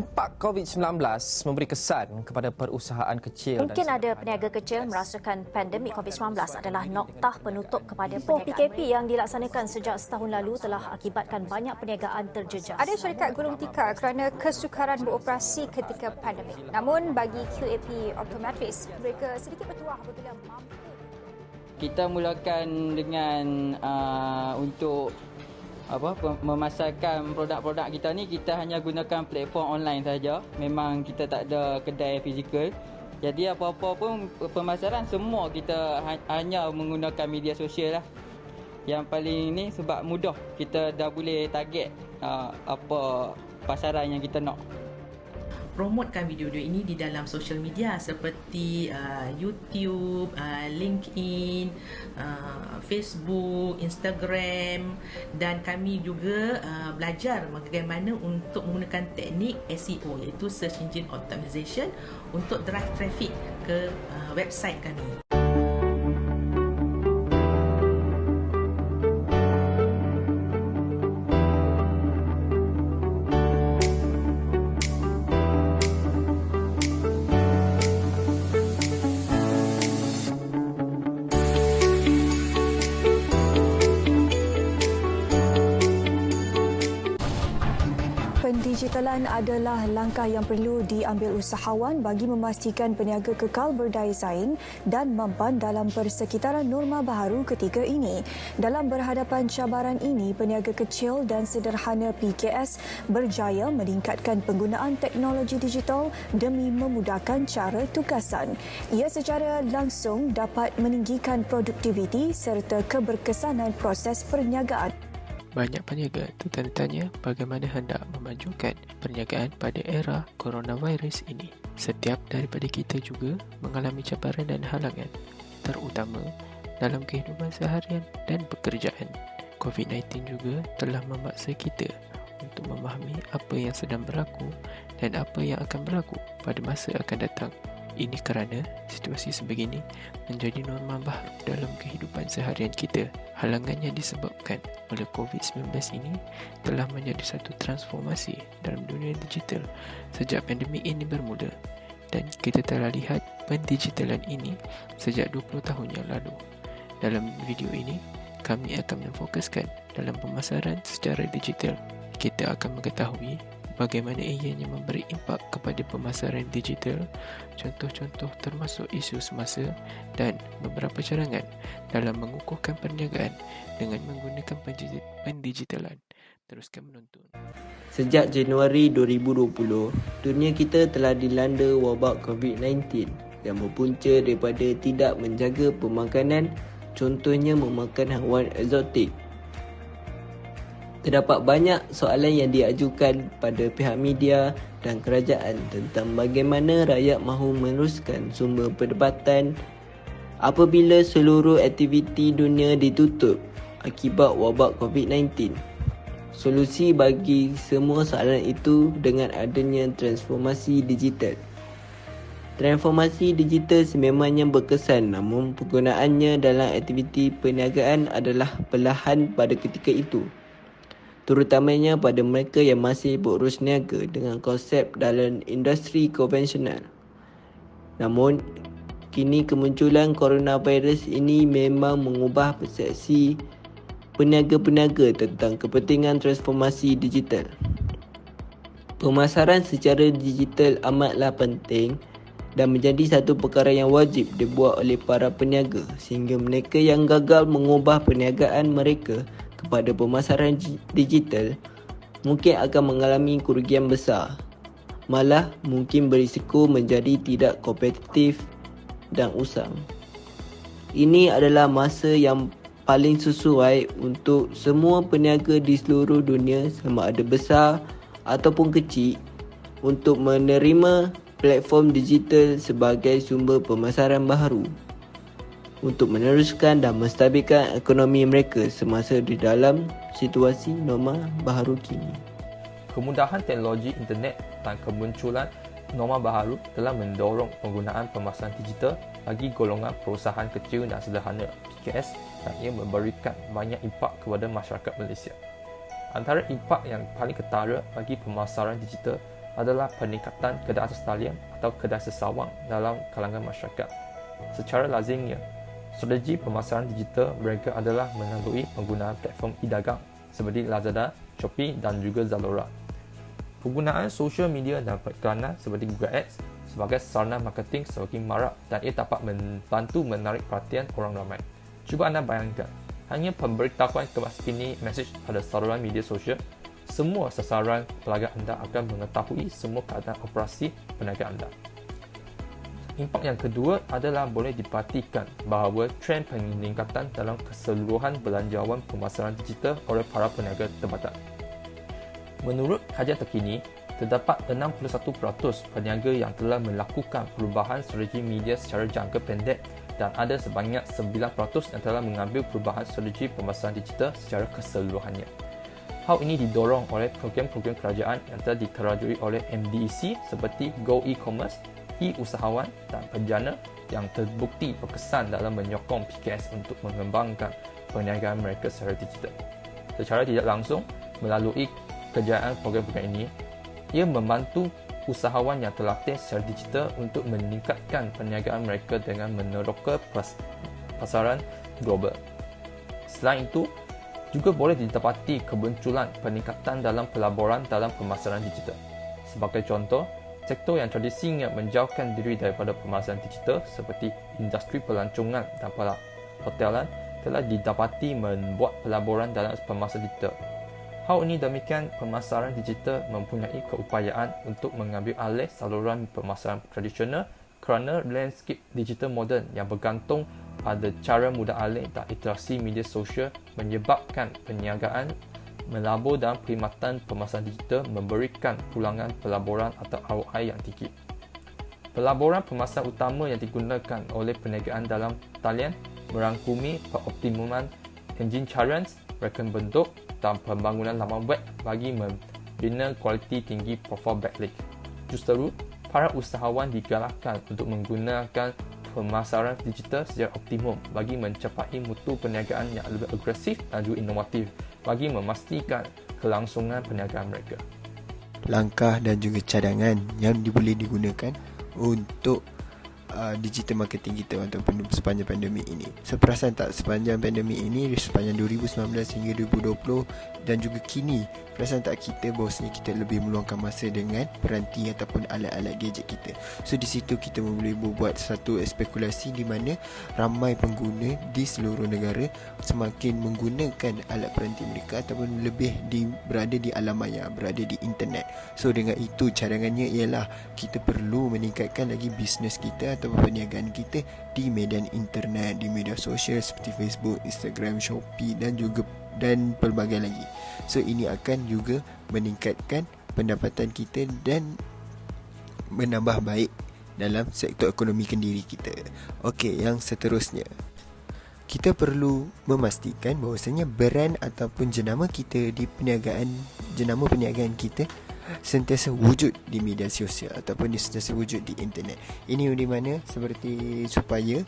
Impak COVID-19 memberi kesan kepada perusahaan kecil. Mungkin ada peniaga kecil merasakan pandemik COVID-19 adalah noktah penutup kepada perniagaan. PKP yang dilaksanakan sejak setahun lalu telah akibatkan banyak perniagaan terjejas. Ada syarikat gulung tikar kerana kesukaran beroperasi ketika pandemik. Namun bagi QAP Optometris, mereka sedikit bertuah apabila mampu. Kita mulakan dengan untuk memasarkan produk-produk kita ni, kita hanya gunakan platform online saja. Memang kita tak ada kedai fizikal. Jadi apa-apa pun pemasaran semua kita hanya menggunakan media sosial lah. Yang paling ni sebab mudah, kita dah boleh target apa pasaran yang kita nak. Promotekan video-video ini di dalam social media seperti YouTube, LinkedIn, Facebook, Instagram, dan kami juga belajar bagaimana untuk menggunakan teknik SEO iaitu Search Engine Optimization untuk drive traffic ke website kami. Pendigitalan adalah langkah yang perlu diambil usahawan bagi memastikan peniaga kekal berdaya saing dan mampan dalam persekitaran norma baharu ketika ini. Dalam berhadapan cabaran ini, peniaga kecil dan sederhana PKS berjaya meningkatkan penggunaan teknologi digital demi memudahkan cara tugasan. Ia secara langsung dapat meninggikan produktiviti serta keberkesanan proses perniagaan. Banyak peniaga tertanya bagaimana hendak memajukan perniagaan pada era coronavirus ini. Setiap daripada kita juga mengalami cabaran dan halangan, terutama dalam kehidupan seharian dan pekerjaan. COVID-19 juga telah memaksa kita untuk memahami apa yang sedang berlaku dan apa yang akan berlaku pada masa akan datang. Ini kerana situasi sebegini menjadi norma baru dalam kehidupan seharian kita. Halangan yang disebabkan oleh COVID-19 ini telah menjadi satu transformasi dalam dunia digital sejak pandemik ini bermula. Dan kita telah lihat pendigitalan ini sejak 20 tahun yang lalu. Dalam video ini, kami akan memfokuskan dalam pemasaran secara digital. Kita akan mengetahui bagaimana ianya memberi impak kepada pemasaran digital, contoh-contoh termasuk isu semasa dan beberapa carangan dalam mengukuhkan perniagaan dengan menggunakan pendigitalan. Teruskan menonton. Sejak Januari 2020, dunia kita telah dilanda wabak COVID-19 yang berpunca daripada tidak menjaga pemakanan, contohnya memakan haiwan eksotik. Terdapat banyak soalan yang diajukan pada pihak media dan kerajaan tentang bagaimana rakyat mahu meneruskan sumber pendapatan apabila seluruh aktiviti dunia ditutup akibat wabak COVID-19. Solusi bagi semua soalan itu dengan adanya transformasi digital. Transformasi digital sememangnya berkesan, namun penggunaannya dalam aktiviti perniagaan adalah perlahan pada ketika itu, terutamanya pada mereka yang masih berurus niaga dengan konsep dalam industri konvensional. Namun, kini kemunculan coronavirus ini memang mengubah persepsi peniaga-peniaga tentang kepentingan transformasi digital. Pemasaran secara digital amatlah penting dan menjadi satu perkara yang wajib dibuat oleh para peniaga sehingga mereka yang gagal mengubah perniagaan mereka kepada pemasaran digital mungkin akan mengalami kerugian besar, malah mungkin berisiko menjadi tidak kompetitif dan usang. Ini adalah masa yang paling sesuai untuk semua peniaga di seluruh dunia sama ada besar ataupun kecil untuk menerima platform digital sebagai sumber pemasaran baharu untuk meneruskan dan menstabilkan ekonomi mereka semasa di dalam situasi norma baharu kini. Kemudahan teknologi internet dan kemunculan norma baharu telah mendorong penggunaan pemasaran digital bagi golongan perusahaan kecil dan sederhana PKS dan ia memberikan banyak impak kepada masyarakat Malaysia. Antara impak yang paling ketara bagi pemasaran digital adalah peningkatan kedai atas talian atau kedai sesawang dalam kalangan masyarakat. Secara lazimnya, strategi pemasaran digital mereka adalah melalui penggunaan platform e-dagang seperti Lazada, Shopee dan juga Zalora. Penggunaan sosial media dan periklanan seperti Google Ads sebagai sarana marketing semakin marak dan ia dapat membantu menarik perhatian orang ramai. Cuba anda bayangkan, hanya pemberitahuan kemasa kini mesej pada saluran media sosial, semua sasaran pelanggan anda akan mengetahui semua keadaan operasi perniagaan anda. Impak yang kedua adalah boleh diperhatikan bahawa trend peningkatan dalam keseluruhan belanjawan pemasaran digital oleh para peniaga tempatan. Menurut kajian terkini, terdapat 61% peniaga yang telah melakukan perubahan strategi media secara jangka pendek dan ada sebanyak 9% yang telah mengambil perubahan strategi pemasaran digital secara keseluruhannya. Hal ini didorong oleh program-program kerajaan yang telah dikerajui oleh MDEC seperti Go E-Commerce, E-Usahawan dan Penjana yang terbukti berkesan dalam menyokong PKS untuk mengembangkan perniagaan mereka secara digital. Secara tidak langsung, melalui kejayaan program-program ini, ia membantu usahawan yang terlatih secara digital untuk meningkatkan perniagaan mereka dengan meneroka pasaran global. Selain itu, juga boleh didapati kemunculan peningkatan dalam pelaburan dalam pemasaran digital. Sebagai contoh, sektor yang tradisinya menjauhkan diri daripada pemasaran digital seperti industri pelancongan dan hotelan telah didapati membuat pelaburan dalam pemasaran digital. Hal ini demikian, pemasaran digital mempunyai keupayaan untuk mengambil alih saluran pemasaran tradisional kerana landscape digital moden yang bergantung pada cara mudah alih dan iterasi media sosial menyebabkan perniagaan melabur dalam perkhidmatan pemasaran digital memberikan pulangan pelaburan atau ROI yang tinggi. Pelaburan pemasaran utama yang digunakan oleh perniagaan dalam talian merangkumi peroptimuman enjin carian, rekan bentuk dan pembangunan laman web bagi membina kualiti tinggi profil backlink. Justeru, para usahawan digalakkan untuk menggunakan pemasaran digital secara optimum bagi mencapai mutu perniagaan yang lebih agresif dan juga inovatif bagi memastikan kelangsungan perniagaan mereka. Langkah dan juga cadangan yang boleh digunakan untuk digital marketing kita ataupun sepanjang pandemik ini. Seperasan tak, sepanjang pandemik ini, sepanjang 2019 hingga 2020 dan juga kini, perasan tak kita bahawasanya kita lebih meluangkan masa dengan peranti ataupun alat-alat gadget kita. So di situ kita boleh buat satu spekulasi di mana ramai pengguna di seluruh negara semakin menggunakan alat peranti mereka ataupun lebih berada di alam maya, berada di internet. So dengan itu cadangannya ialah kita perlu meningkatkan lagi bisnes kita atau perniagaan kita di medan internet, di media sosial seperti Facebook, Instagram, Shopee dan pelbagai lagi. So ini akan juga meningkatkan pendapatan kita dan menambah baik dalam sektor ekonomi kendiri kita. Okey, yang seterusnya, kita perlu memastikan bahawasanya brand ataupun jenama kita di jenama perniagaan kita sentiasa wujud di media sosial ataupun sentiasa wujud di internet. Ini di mana seperti supaya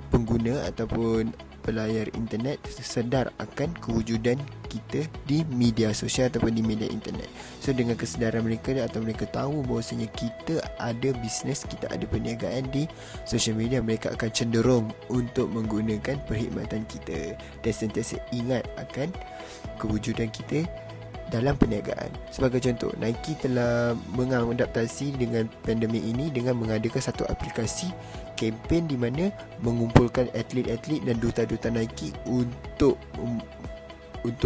pengguna ataupun pelayar internet sedar akan kewujudan kita di media sosial ataupun di media internet. So dengan kesedaran mereka atau mereka tahu bahawasanya kita ada bisnes, kita ada perniagaan di social media, mereka akan cenderung untuk menggunakan perkhidmatan kita dan sentiasa ingat akan kewujudan kita dalam perniagaan. Sebagai contoh, Nike telah mengadaptasi dengan pandemik ini dengan mengadakan satu aplikasi kempen di mana mengumpulkan atlet-atlet dan duta-duta Nike untuk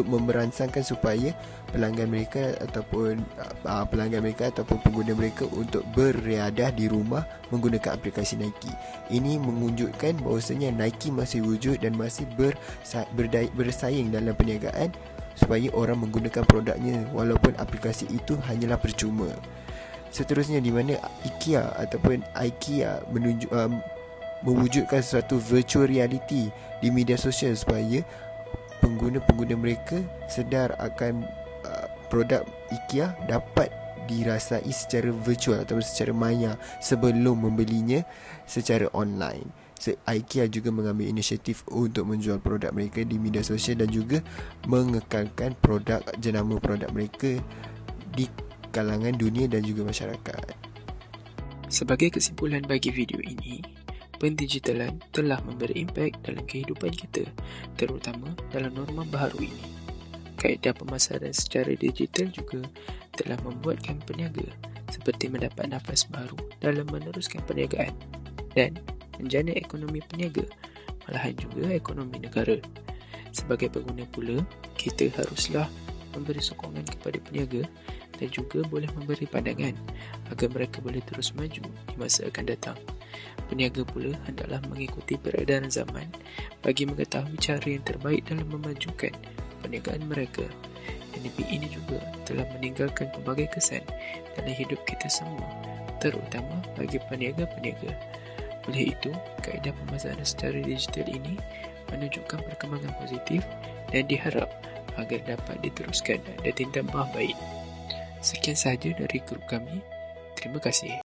memerangsangkan supaya pelanggan mereka ataupun pengguna mereka untuk beriadah di rumah menggunakan aplikasi Nike. Ini menunjukkan bahawasanya Nike masih wujud dan masih bersaing dalam perniagaan supaya orang menggunakan produknya walaupun aplikasi itu hanyalah percuma. Seterusnya di mana IKEA mewujudkan suatu virtual reality di media sosial supaya pengguna-pengguna mereka sedar akan produk IKEA dapat dirasai secara virtual atau secara maya sebelum membelinya secara online. IKEA juga mengambil inisiatif untuk menjual produk mereka di media sosial dan juga mengekalkan jenama produk mereka di kalangan dunia dan juga masyarakat. Sebagai kesimpulan bagi video ini, pendigitalan telah memberi impak dalam kehidupan kita, terutama dalam norma baharu ini. Kaedah pemasaran secara digital juga telah membuatkan peniaga seperti mendapat nafas baru dalam meneruskan perniagaan dan menjana ekonomi peniaga, malahan juga ekonomi negara. Sebagai pengguna pula, kita haruslah memberi sokongan kepada peniaga dan juga boleh memberi pandangan agar mereka boleh terus maju di masa akan datang. Peniaga pula hendaklah mengikuti peredaran zaman bagi mengetahui cara yang terbaik dalam memajukan perniagaan mereka. NDP ini juga telah meninggalkan pelbagai kesan dalam hidup kita semua, terutama bagi peniaga-peniaga. Oleh itu, kaedah pemasaran secara digital ini menunjukkan perkembangan positif dan diharap agar dapat diteruskan dan ditambah baik. Sekian sahaja dari grup kami. Terima kasih.